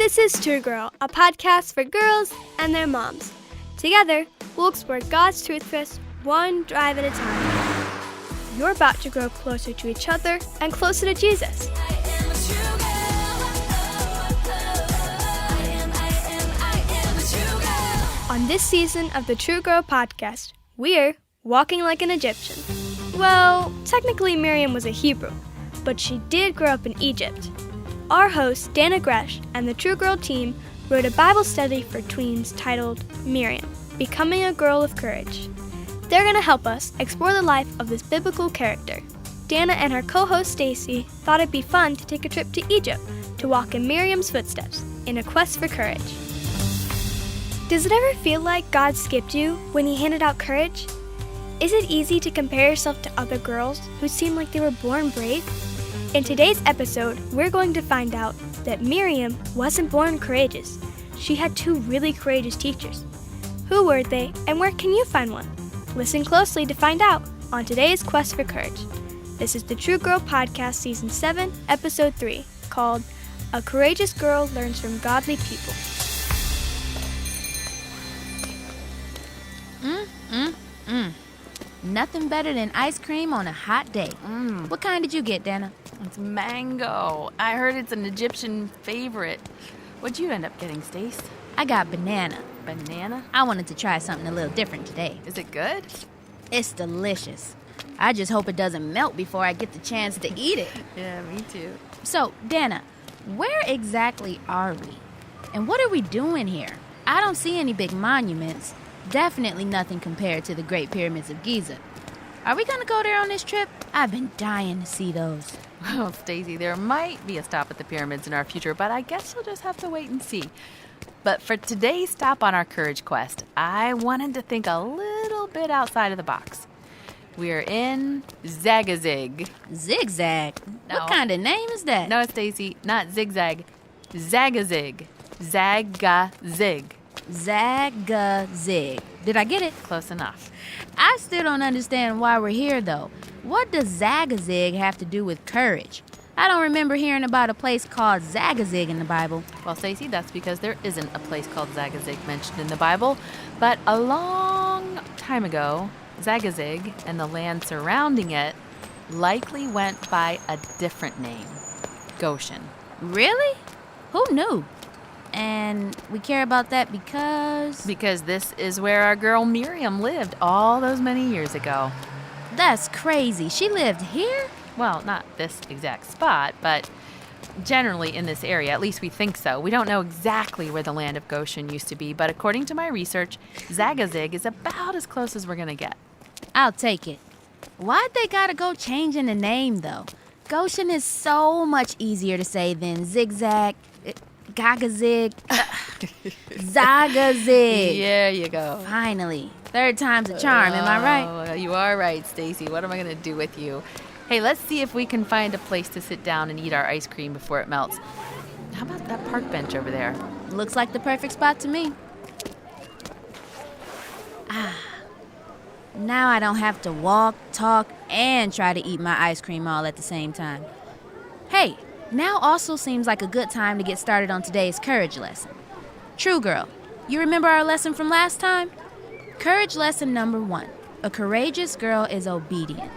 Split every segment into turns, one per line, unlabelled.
This is True Girl, a podcast for girls and their moms. Together, we'll explore God's truth for us one drive at a time. You're about to grow closer to each other and closer to Jesus. On this season of the True Girl podcast, we're walking like an Egyptian. Well, technically Miriam was a Hebrew, but she did grow up in Egypt. Our host, Dannah and the True Girl team wrote a Bible study for tweens titled Miriam, Becoming a Girl of Courage. They're going to help us explore the life of this biblical character. Dannah and her co-host Staci thought it'd be fun to take a trip to Egypt to walk in Miriam's footsteps in a quest for courage. Does it ever feel like God skipped you when He handed out courage? Is it easy to compare yourself to other girls who seem like they were born brave? In today's episode, we're going to find out that Miriam wasn't born courageous. She had two really courageous teachers. Who were they, and where can you find one? Listen closely to find out on today's Quest for Courage. This is the True Girl Podcast Season 7, Episode 3, called A Courageous Girl Learns from Godly People.
Nothing better than ice cream on a hot day. What kind did you get, Dannah?
It's mango. I heard it's an Egyptian favorite. What'd you end up getting, Stace?
I got banana.
Banana?
I wanted to try something a little different today.
Is it good?
It's delicious. I just hope it doesn't melt before I get the chance to eat it.
Yeah, me too.
So, Dannah, where exactly are we? And what are we doing here? I don't see any big monuments. Definitely nothing compared to the Great Pyramids of Giza. Are we going to go there on this trip? I've been dying to see those.
Well, Stacy, there might be a stop at the pyramids in our future, but I guess you'll just have to wait and see. But for today's stop on our courage quest, I wanted to think a little bit outside of the box. We're in Zagazig.
Zigzag?
No.
What kind of name is that?
No, Stacy, not zigzag. Zagazig. Zagazig.
Zagazig. Did I get it?
Close enough.
I still don't understand why we're here, though. What does Zagazig have to do with courage? I don't remember hearing about a place called Zagazig in the Bible.
Well, Stacey, that's because there isn't a place called Zagazig mentioned in the Bible. But a long time ago, Zagazig and the land surrounding it likely went by a different name, Goshen.
Really? Who knew? And we care about that because...
Because this is where our girl Miriam lived all those many years ago.
That's crazy. She lived here?
Well, not this exact spot, but generally in this area. At least we think so. We don't know exactly where the land of Goshen used to be, but according to my research, Zagazig is about as close as we're going to get.
I'll take it. Why'd they gotta go changing the name, though? Goshen is so much easier to say than zigzag, gagazig, zagazig.
There you go.
Finally. Third time's a charm, am I right?
You are right, Stacy. What am I going to do with you? Hey, let's see if we can find a place to sit down and eat our ice cream before it melts. How about that park bench over there?
Looks like the perfect spot to me. Now I don't have to walk, talk, and try to eat my ice cream all at the same time. Hey, now also seems like a good time to get started on today's courage lesson. True Girl, you remember our lesson from last time? Courage lesson number 1. A courageous girl is obedient.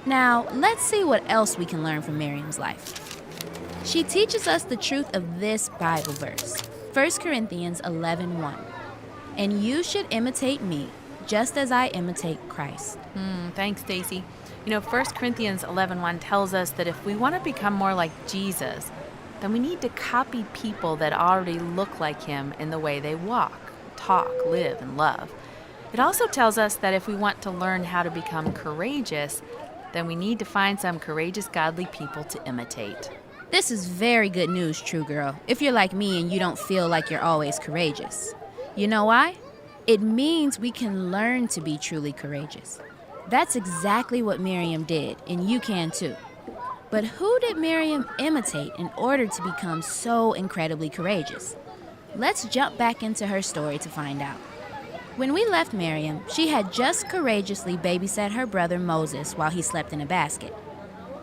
Now, let's see what else we can learn from Miriam's life. She teaches us the truth of this Bible verse, 1 Corinthians 11:1. And you should imitate me, just as I imitate Christ.
Thanks, Stacy. 1 Corinthians 11:1 tells us that if we want to become more like Jesus, then we need to copy people that already look like Him in the way they walk, talk, live, and love. It also tells us that if we want to learn how to become courageous, then we need to find some courageous, godly people to imitate.
This is very good news, True Girl, if you're like me and you don't feel like you're always courageous. You know why? It means we can learn to be truly courageous. That's exactly what Miriam did, and you can too. But who did Miriam imitate in order to become so incredibly courageous? Let's jump back into her story to find out. When we left Miriam, she had just courageously babysat her brother Moses while he slept in a basket.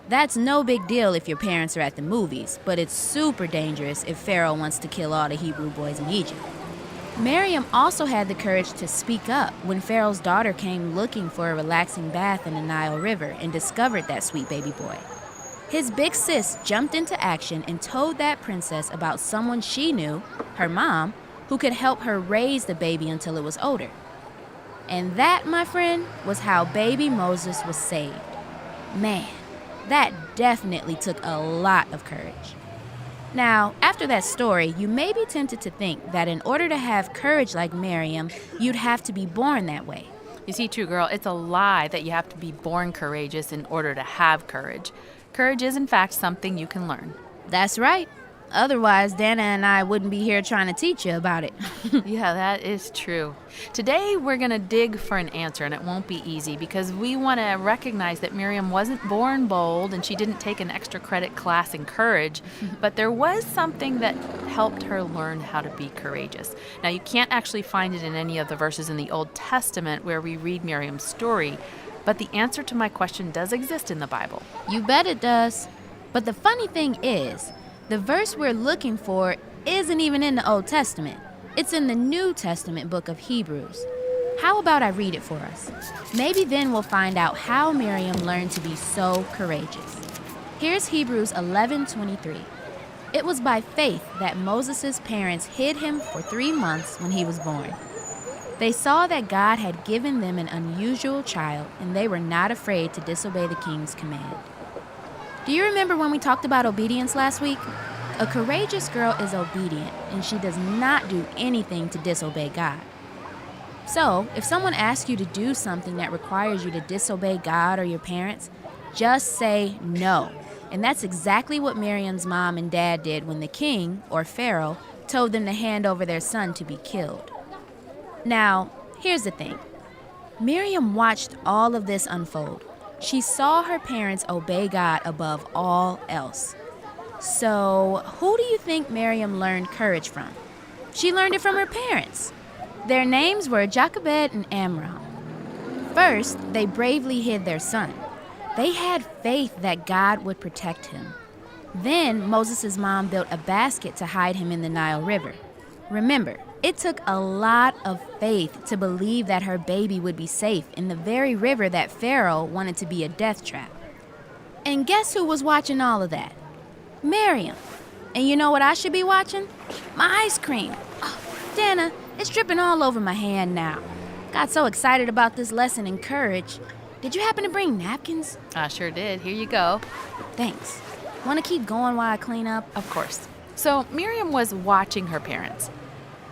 That's no big deal if your parents are at the movies, but it's super dangerous if Pharaoh wants to kill all the Hebrew boys in Egypt. Miriam also had the courage to speak up when Pharaoh's daughter came looking for a relaxing bath in the Nile River and discovered that sweet baby boy. His big sis jumped into action and told that princess about someone she knew, her mom, who could help her raise the baby until it was older. And that, my friend, was how baby Moses was saved. Man, that definitely took a lot of courage. Now, after that story, you may be tempted to think that in order to have courage like Miriam, you'd have to be born that way.
You see, True Girl, it's a lie that you have to be born courageous in order to have courage. Courage is, in fact, something you can learn.
That's right. Otherwise, Dannah and I wouldn't be here trying to teach you about it.
Yeah, that is true. Today, we're going to dig for an answer, and it won't be easy because we want to recognize that Miriam wasn't born bold and she didn't take an extra credit class in courage, but there was something that helped her learn how to be courageous. Now, you can't actually find it in any of the verses in the Old Testament where we read Miriam's story, but the answer to my question does exist in the Bible.
You bet it does. But the funny thing is, the verse we're looking for isn't even in the Old Testament. It's in the New Testament book of Hebrews. How about I read it for us? Maybe then we'll find out how Miriam learned to be so courageous. Here's Hebrews 11:23. It was by faith that Moses' parents hid him for 3 months when he was born. They saw that God had given them an unusual child, and they were not afraid to disobey the king's command. Do you remember when we talked about obedience last week? A courageous girl is obedient, and she does not do anything to disobey God. So, if someone asks you to do something that requires you to disobey God or your parents, just say no. And that's exactly what Miriam's mom and dad did when the king, or Pharaoh, told them to hand over their son to be killed. Now, here's the thing. Miriam watched all of this unfold. She saw her parents obey God above all else. So, who do you think Miriam learned courage from? She learned it from her parents. Their names were Jochebed and Amram. First, they bravely hid their son. They had faith that God would protect him. Then, Moses' mom built a basket to hide him in the Nile River. Remember, it took a lot of faith to believe that her baby would be safe in the very river that Pharaoh wanted to be a death trap. And guess who was watching all of that? Miriam. And you know what I should be watching? My ice cream. Oh, Dannah, it's dripping all over my hand now. Got so excited about this lesson in courage. Did you happen to bring napkins?
I sure did. Here you go.
Thanks. Want to keep going while I clean up?
Of course. So Miriam was watching her parents.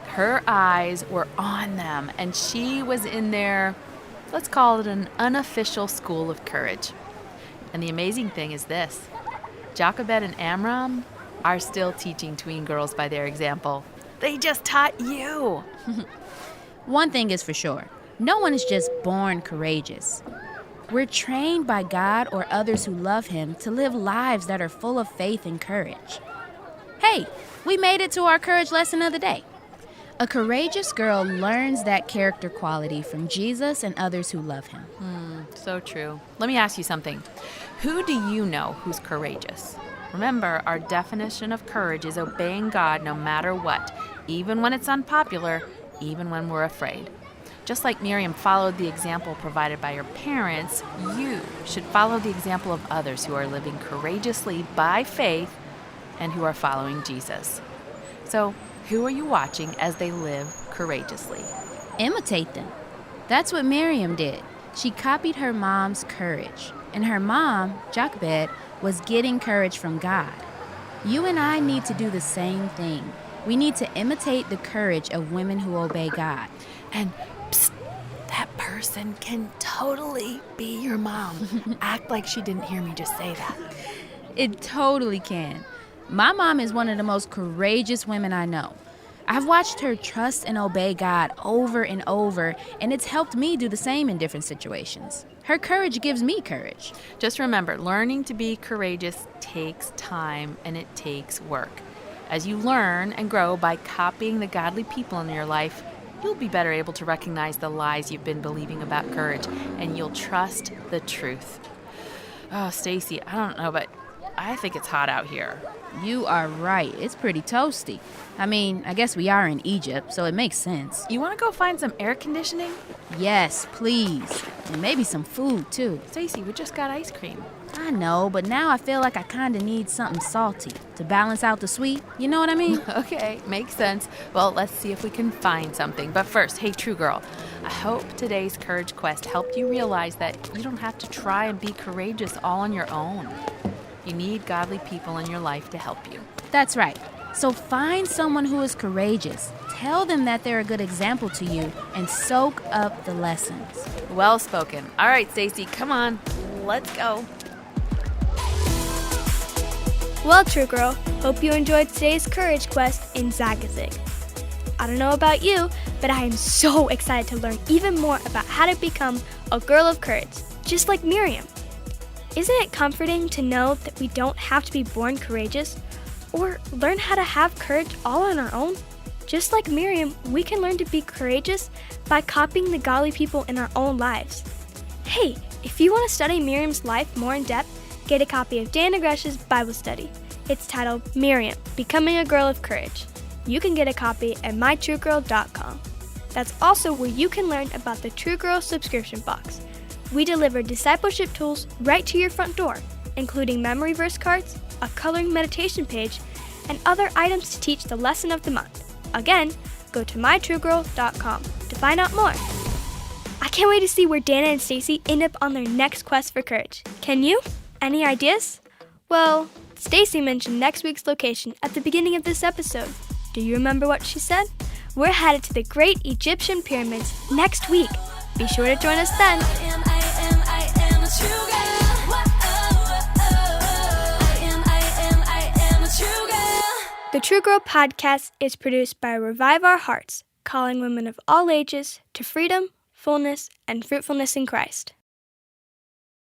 Her eyes were on them, and she was in their, let's call it an unofficial school of courage. And the amazing thing is this. Jochebed and Amram are still teaching tween girls by their example. They just taught you.
One thing is for sure. No one is just born courageous. We're trained by God or others who love Him to live lives that are full of faith and courage. Hey, we made it to our courage lesson of the day. A courageous girl learns that character quality from Jesus and others who love Him.
So true. Let me ask you something. Who do you know who's courageous? Remember, our definition of courage is obeying God no matter what, even when it's unpopular, even when we're afraid. Just like Miriam followed the example provided by her parents, you should follow the example of others who are living courageously by faith and who are following Jesus. So, who are you watching as they live courageously?
Imitate them. That's what Miriam did. She copied her mom's courage. And her mom, Jochebed, was getting courage from God. You and I need to do the same thing. We need to imitate the courage of women who obey God.
And psst, that person can totally be your mom. Act like she didn't hear me just say that.
It totally can. My mom is one of the most courageous women I know. I've watched her trust and obey God over and over, and it's helped me do the same in different situations. Her courage gives me courage.
Just remember, learning to be courageous takes time and it takes work. As you learn and grow by copying the godly people in your life, you'll be better able to recognize the lies you've been believing about courage, and you'll trust the truth. Oh, Stacy, I don't know, but I think it's hot out here.
You are right. It's pretty toasty. I mean, I guess we are in Egypt, so it makes sense.
You want to go find some air conditioning?
Yes, please. And maybe some food, too.
Stacy, we just got ice cream.
I know, but now I feel like I kind of need something salty to balance out the sweet. You know what I mean?
Okay, makes sense. Well, let's see if we can find something. But first, hey, True Girl, I hope today's Courage Quest helped you realize that you don't have to try and be courageous all on your own. You need godly people in your life to help you.
That's right. So find someone who is courageous. Tell them that they're a good example to you and soak up the lessons.
Well spoken. All right, Stacy, come on. Let's go.
Well, True Girl, hope you enjoyed today's Courage Quest in Zagazig. I don't know about you, but I am so excited to learn even more about how to become a girl of courage, just like Miriam. Isn't it comforting to know that we don't have to be born courageous or learn how to have courage all on our own? Just like Miriam, we can learn to be courageous by copying the godly people in our own lives. Hey, if you want to study Miriam's life more in depth, get a copy of Dannah and Staci's Bible study. It's titled Miriam, Becoming a Girl of Courage. You can get a copy at mytruegirl.com. That's also where you can learn about the True Girl subscription box. We deliver discipleship tools right to your front door, including memory verse cards, a coloring meditation page, and other items to teach the lesson of the month. Again, go to mytruegirl.com to find out more. I can't wait to see where Dannah and Staci end up on their next quest for courage. Can you? Any ideas? Well, Staci mentioned next week's location at the beginning of this episode. Do you remember what she said? We're headed to the great Egyptian pyramids next week. Be sure to join us then. The True Girl podcast is produced by Revive Our Hearts, calling women of all ages to freedom, fullness, and fruitfulness in Christ.